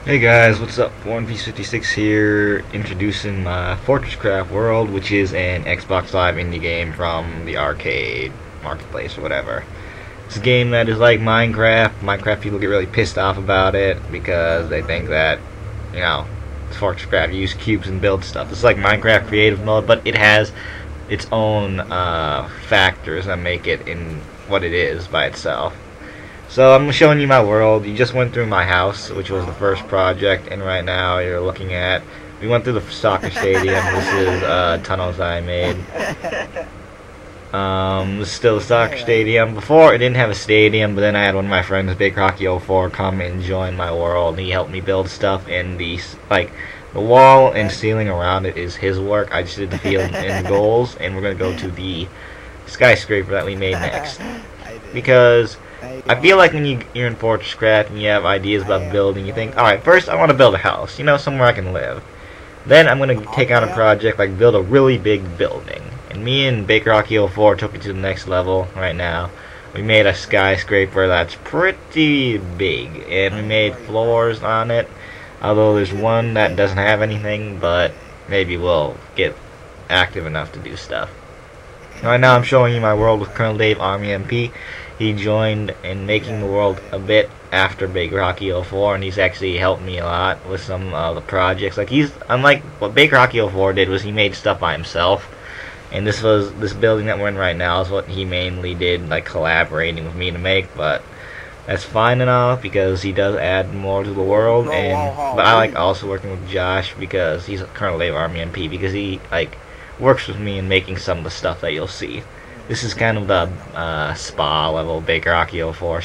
Hey guys, what's up? One Piece 56 here, introducing my Fortresscraft World, which is an Xbox Live indie game from the arcade marketplace or whatever. It's a game that is like Minecraft. Minecraft people get really pissed off about it because they think that, you know, it's Fortresscraft. You use cubes and build stuff. It's like Minecraft creative mode, but it has its own factors that make it in what it is by itself. So I'm showing you my world. You just went through my house, which was the first project, and right now you're looking at, we went through the soccer stadium. This is tunnels that I made. This is still the soccer stadium. Before it didn't have a stadium, but then I had one of my friends, Big Rocky 04, come and join my world. He helped me build stuff, and the wall and ceiling around it is his work. I just did the field and the goals, and we're gonna go to the skyscraper that we made next, because I feel like when you're in Fortresscraft and you have ideas about building, you think, alright, first I want to build a house, somewhere I can live. Then I'm going to take on a project like build a really big building. And me and Baker Rocky 04 took it to the next level right now. We made a skyscraper that's pretty big, and we made floors on it. Although there's one that doesn't have anything, but maybe we'll get active enough to do stuff. Right now I'm showing you my world with Colonel Dave ARMYMP. He joined in making the world a bit after Baker Rocky 04, and he's actually helped me a lot with some of the projects. Like, he's unlike what Baker Rocky 04 did, was he made stuff by himself, and this building that we're in right now is what he mainly did, like collaborating with me to make. But that's fine enough because he does add more to the world. But I like also working with Josh because he's Colonel Dave ARMYMP, because he works with me in making some of the stuff that you'll see. This is kind of the spa level Baker Rocky 04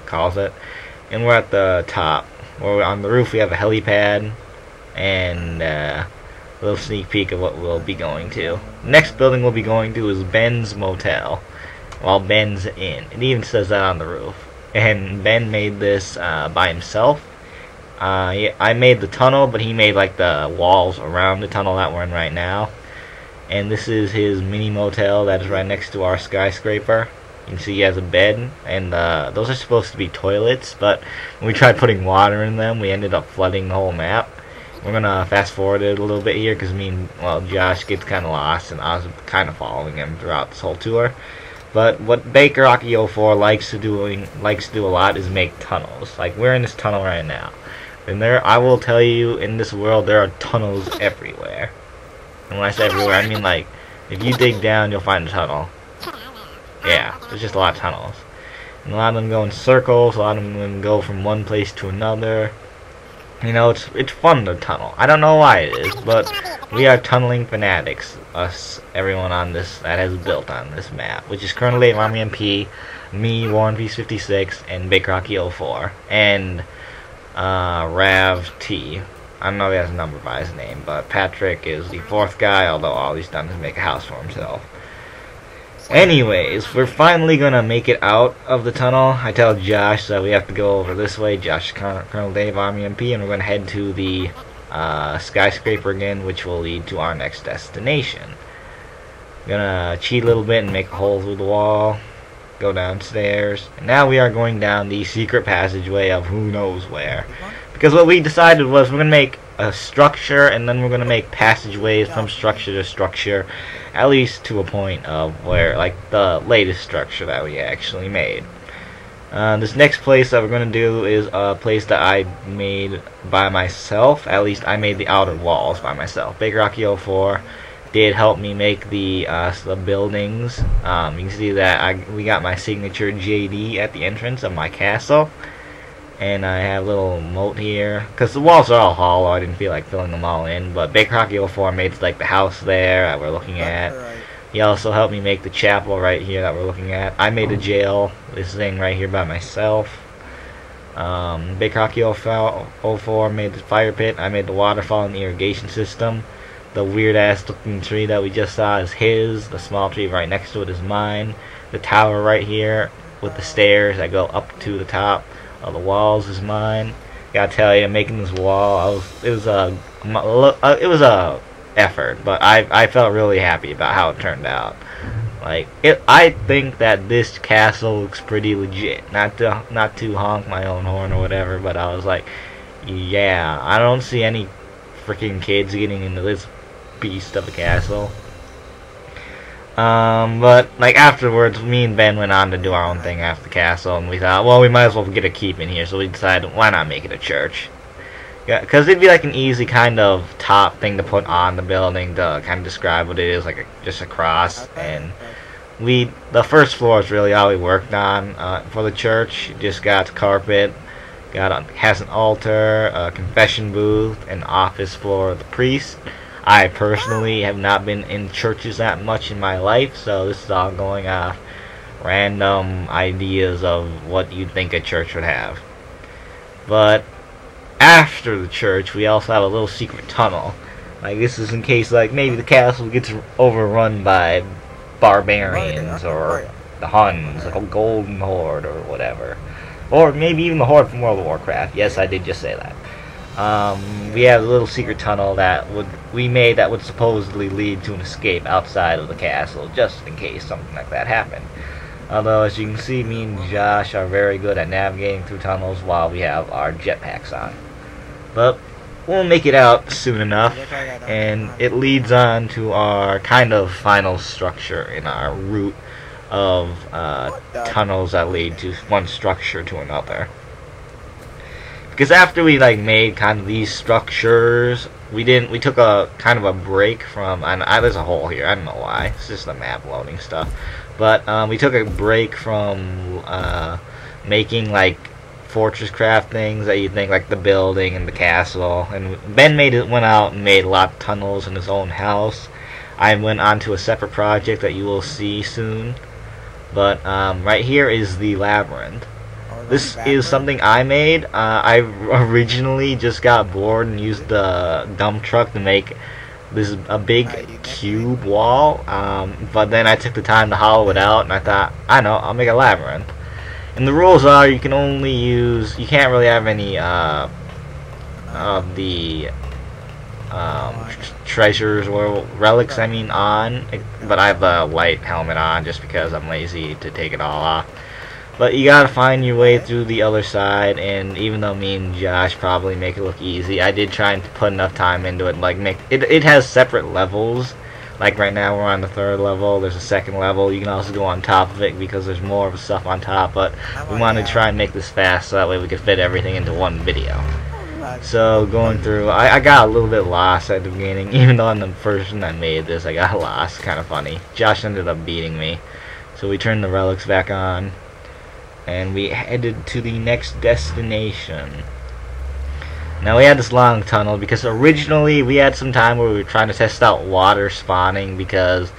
calls it. And we're at the top. We're on the roof. We have a helipad and a little sneak peek of what we'll be going to. The next building we'll be going to is Ben's Motel. While Ben's in. It even says that on the roof. And Ben made this by himself. I made the tunnel, but he made like the walls around the tunnel that we're in right now. And this is his mini motel that is right next to our skyscraper. You can see he has a bed, and those are supposed to be toilets, but when we tried putting water in them, we ended up flooding the whole map. We're gonna fast forward it a little bit here, because Josh gets kind of lost, and I was kind of following him throughout this whole tour. But what Baker Rocky 04 likes to do a lot is make tunnels. Like, we're in this tunnel right now, and I will tell you, in this world there are tunnels everywhere. And when I say everywhere, I mean, like, if you dig down, you'll find a tunnel. Yeah, there's just a lot of tunnels. And a lot of them go in circles, a lot of them go from one place to another. It's fun to tunnel. I don't know why it is, but we are tunneling fanatics. Everyone on this that has built on this map, which is Colonel Dave ARMYMP, me, One Piece 56, and Baker Rocky 04, and Rav T. I don't know if he has a number by his name, but Patrick is the fourth guy, although all he's done is make a house for himself. Anyways, we're finally gonna make it out of the tunnel. I tell Josh that we have to go over this way. Josh is Colonel Dave ARMYMP, and we're gonna head to the skyscraper again, which will lead to our next destination. Gonna cheat a little bit and make a hole through the wall, go downstairs, and now we are going down the secret passageway of who knows where. Because what we decided was we're going to make a structure, and then we're going to make passageways from structure to structure, at least to a point of where, like, the latest structure that we actually made. This next place that we're going to do is a place that I made by myself. At least I made the outer walls by myself. Baker Rocky 04 did help me make the buildings. You can see that we got my signature JD at the entrance of my castle. And I have a little moat here, because the walls are all hollow. I didn't feel like filling them all in, but Baker Rocky 04 made like the house there that we're looking at. He also helped me make the chapel right here that we're looking at. I made a jail, this thing right here by myself. Baker Rocky 04 made the fire pit. I made the waterfall and the irrigation system. The weird ass looking tree that we just saw is his. The small tree right next to it is mine. The tower right here with the stairs that go up to the top of the walls is mine. Gotta tell you, making this wall, it was a effort, but I felt really happy about how it turned out. I think that this castle looks pretty legit. Not to honk my own horn or whatever, but I was like, yeah, I don't see any freaking kids getting into this beast of a castle. But like afterwards, me and Ben went on to do our own thing after the castle, and we thought, well, we might as well get a keep in here, so we decided, why not make it a church? Yeah, because it'd be like an easy kind of top thing to put on the building to kind of describe what it is, like just a cross. And the first floor is really all we worked on for the church. Just got carpet, has an altar, a confession booth, an office for the priest. I personally have not been in churches that much in my life, so this is all going off random ideas of what you'd think a church would have. But after the church, we also have a little secret tunnel. Like, this is in case, like, maybe the castle gets overrun by barbarians or the Huns, like a golden horde or whatever. Or maybe even the horde from World of Warcraft. Yes, I did just say that. We have a little secret tunnel that we made that would supposedly lead to an escape outside of the castle, just in case something like that happened. Although, as you can see, me and Josh are very good at navigating through tunnels while we have our jetpacks on. But we'll make it out soon enough, and it leads on to our kind of final structure in our route of tunnels that lead to one structure to another. Because after we like made kind of these structures, we took a kind of a break from, and there's a hole here, I don't know why, it's just the map loading stuff, but we took a break from making like Fortresscraft things that you think, like the building and the castle, and Ben went out and made a lot of tunnels in his own house. I went on to a separate project that you will see soon, but right here is the labyrinth. This is something I made. I originally just got bored and used the dump truck to make this a big cube wall, but then I took the time to hollow it out, and I thought, I know, I'll make a labyrinth. And the rules are you can only use, you can't really have any of the treasures or relics, I mean, on, but I have the light helmet on just because I'm lazy to take it all off. But you gotta find your way through the other side, and even though me and Josh probably make it look easy, I did try and put enough time into it. Like, it has separate levels. Like right now we're on the 3rd level, there's a 2nd level, you can also go on top of it because there's more of the stuff on top, but we wanted to try and make this fast so that way we could fit everything into one video. So going through, I got a little bit lost at the beginning, even though I'm the person that made this, I got lost, kind of funny. Josh ended up beating me. So we turned the relics back on, and we headed to the next destination. Now we had this long tunnel because originally we had some time where we were trying to test out water spawning, because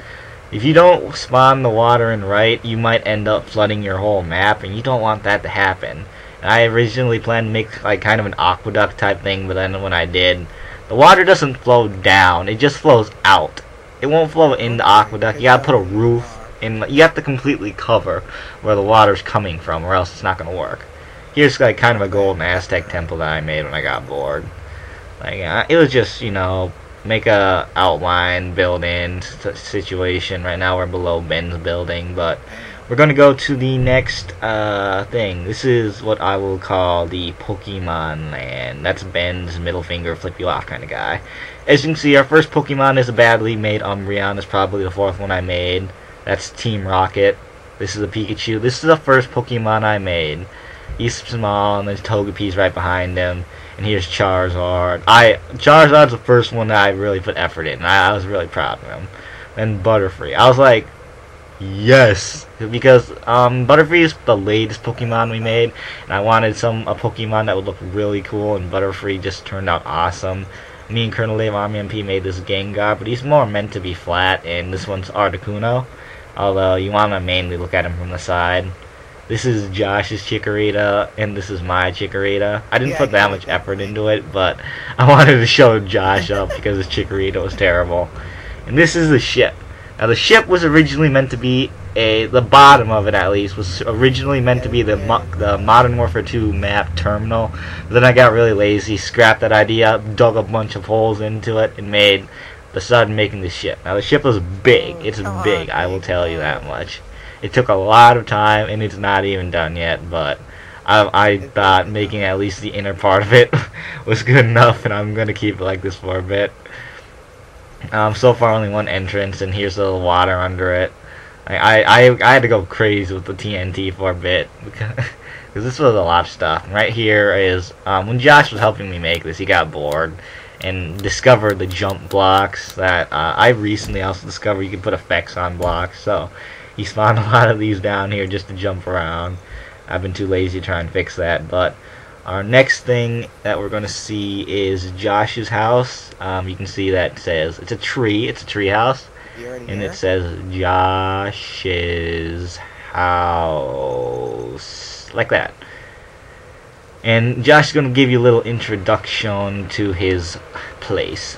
if you don't spawn the water in right, you might end up flooding your whole map, and you don't want that to happen. And I originally planned to make like kind of an aqueduct type thing, but then when I did, the water doesn't flow down, it just flows out. It won't flow in the aqueduct, you gotta put a roof, and you have to completely cover where the water's coming from, or else it's not gonna work. Here's like kind of a golden Aztec temple that I made when I got bored. Like it was just, you know, make a outline, build in situation. Right now we're below Ben's building, but we're gonna go to the next thing. This is what I will call the Pokemon land. That's Ben's middle finger flip you off kind of guy. As you can see, our first Pokemon is a badly made Umbreon. It's probably the 4th one I made. That's Team Rocket. This is a Pikachu. This is the first Pokemon I made. He's small, and there's Togepi's right behind him. And here's Charizard. Charizard's the first one that I really put effort in. I was really proud of him. And Butterfree. I was like, yes, because Butterfree is the latest Pokemon we made, and I wanted a Pokemon that would look really cool, and Butterfree just turned out awesome. Me and Colonel Dave ARMYMP made this Gengar, but he's more meant to be flat, and this one's Articuno. Although you want to mainly look at him from the side. This is Josh's Chikorita, and this is my Chikorita. I didn't put that much effort into it, but I wanted to show Josh up because his Chikorita was terrible. And this is the ship. Now the ship was originally meant to be the bottom of it at least was originally meant to be the Modern Warfare 2 map terminal. But then I got really lazy, scrapped that idea, dug a bunch of holes into it, and started making the ship. Now the ship was big. It's big, I will tell you that much. It took a lot of time, and it's not even done yet, but I thought making at least the inner part of it was good enough, and I'm gonna keep it like this for a bit. So far only one entrance, and here's a little water under it. I had to go crazy with the TNT for a bit because this was a lot of stuff. And right here is when Josh was helping me make this, he got bored and discovered the jump blocks that I recently also discovered you can put effects on blocks. So he spawned a lot of these down here just to jump around. I've been too lazy to try and fix that, but our next thing that we're going to see is Josh's house. You can see that it says it's a tree house, and it says Josh's house, like that. And Josh is going to give you a little introduction to his place.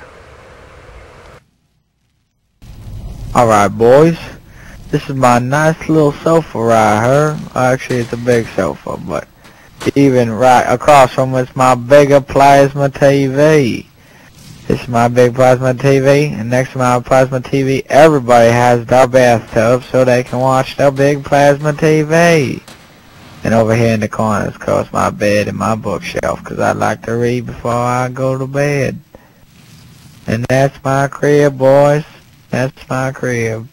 Alright, boys. This is my nice little sofa right here. Actually, it's a big sofa, but even right across from it's my bigger plasma TV. This is my big plasma TV, and next to my plasma TV, everybody has their bathtub so they can watch their big plasma TV. And over here in the corner is, of course, my bed and my bookshelf, because I like to read before I go to bed. And that's my crib, boys. That's my crib.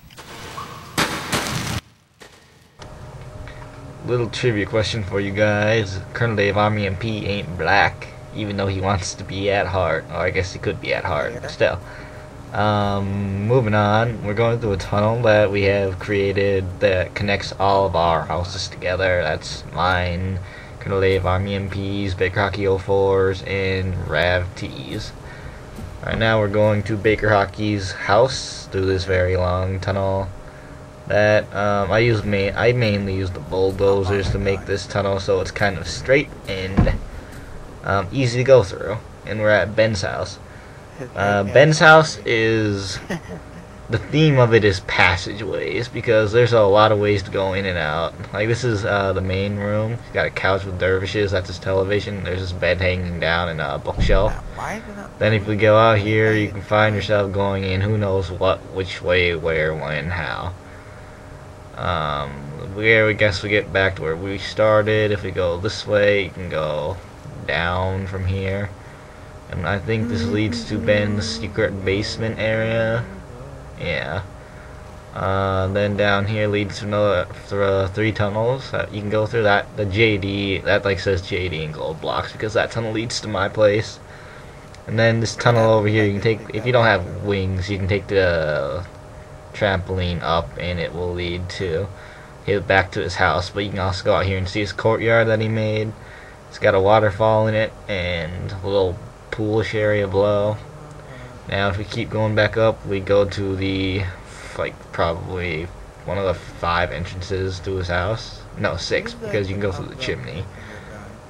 Little trivia question for you guys. Colonel Dave ARMYMP ain't black, even though he wants to be at heart. Or I guess he could be at heart, but still. Moving on, we're going through a tunnel that we have created that connects all of our houses together. That's mine, Colonel Dave ARMYMP's, Baker Hockey 04's, and Rav T's. Right now we're going to Baker Hockey's house through this very long tunnel. That I mainly use the bulldozers to make this tunnel so it's kind of straight and easy to go through. And we're at Ben's house. Ben's house is, the theme of it is passageways, because there's a lot of ways to go in and out. Like this is the main room. He's got a couch with dervishes, that's his television. There's this bed hanging down and a bookshelf. Then if we go out here, you can find yourself going in who knows what, which way, where, when, how. I guess we get back to where we started. If we go this way, you can go down from here. And I think this leads to Ben's secret basement area. Yeah. Then down here leads to another 3 tunnels. You can go through that. The JD, that like says JD in gold blocks, because that tunnel leads to my place. And then this tunnel over here, you can take, if you don't have wings, you can take the trampoline up and it will lead to back to his house. But you can also go out here and see his courtyard that he made. It's got a waterfall in it and a little poolish area below. Now if we keep going back up, we go to the probably one of the 5 entrances to his house. No, 6, because you can go through the chimney.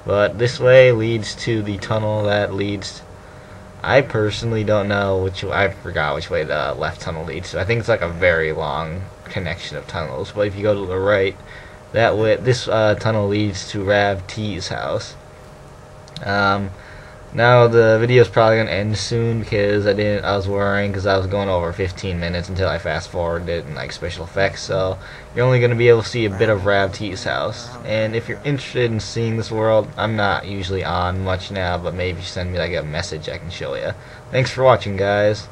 But this way leads to the tunnel that leads, I personally don't know I forgot which way the left tunnel leads to. I think it's like a very long connection of tunnels. But if you go to the right, that way, this tunnel leads to Rav T's house. Now the video is probably gonna end soon because I was worrying because I was going over 15 minutes until I fast forwarded it and like special effects. So you're only gonna be able to see a bit of Rav T's house. And if you're interested in seeing this world, I'm not usually on much now, but maybe if you send me like a message, I can show you. Thanks for watching, guys.